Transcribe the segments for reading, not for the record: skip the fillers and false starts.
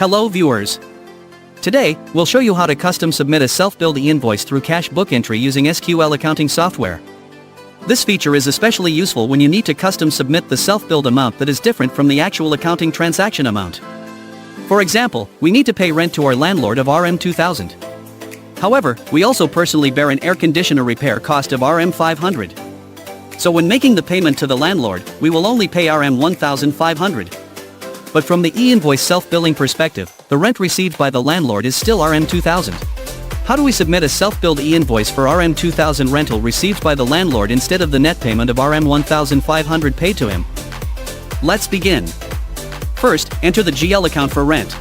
Hello viewers. Today, we'll show you how to custom submit a self-billed e-invoice through cash book entry using SQL accounting software. This feature is especially useful when you need to custom submit the self-billed amount that is different from the actual accounting transaction amount. For example, we need to pay rent to our landlord of RM2000. However, we also personally bear an air conditioner repair cost of RM500. So when making the payment to the landlord, we will only pay RM1500. But from the e-invoice self-billing perspective, the rent received by the landlord is still RM2000. How do we submit a self-billed e-invoice for RM2000 rental received by the landlord instead of the net payment of RM1500 paid to him? Let's begin. First, enter the GL account for rent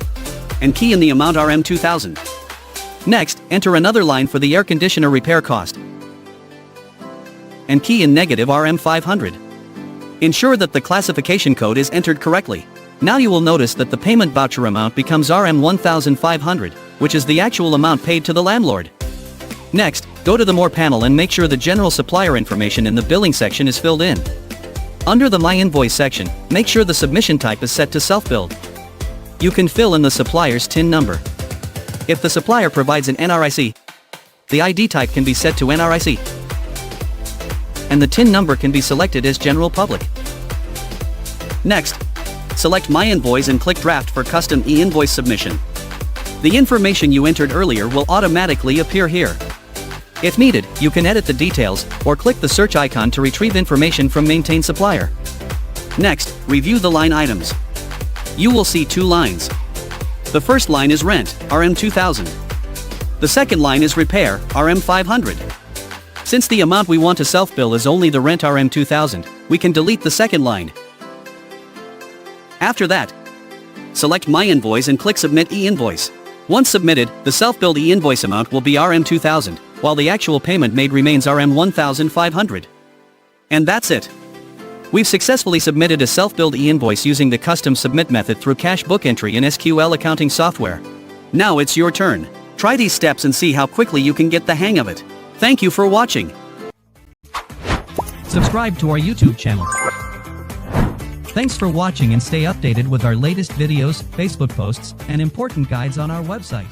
and key in the amount RM2000. Next, enter another line for the air conditioner repair cost and key in negative RM500. Ensure that the classification code is entered correctly. Now you will notice that the payment voucher amount becomes RM1500, which is the actual amount paid to the landlord. Next, go to the More panel and make sure the general supplier information in the billing section is filled in. Under the My Invoice section, make sure the submission type is set to self-billed. You can fill in the supplier's TIN number. If the supplier provides an NRIC, the ID type can be set to NRIC, and the TIN number can be selected as General Public. Next, select My Invoice and click Draft for custom e-invoice submission. The information you entered earlier will automatically appear here. If needed, you can edit the details, or click the search icon to retrieve information from Maintain Supplier. Next, review the line items. You will see two lines. The first line is Rent, RM2000. The second line is Repair, RM500. Since the amount we want to self-bill is only the rent RM2000, we can delete the second line. After that, select My Invoice and click Submit e-Invoice. Once submitted, the self-billed e-invoice amount will be RM2000, while the actual payment made remains RM1500. And that's it. We've successfully submitted a self-billed e-invoice using the custom submit method through cash book entry in SQL accounting software. Now it's your turn. Try these steps and see how quickly you can get the hang of it. Thank you for watching. Subscribe to our YouTube channel. Thanks for watching and stay updated with our latest videos, Facebook posts, and important guides on our website.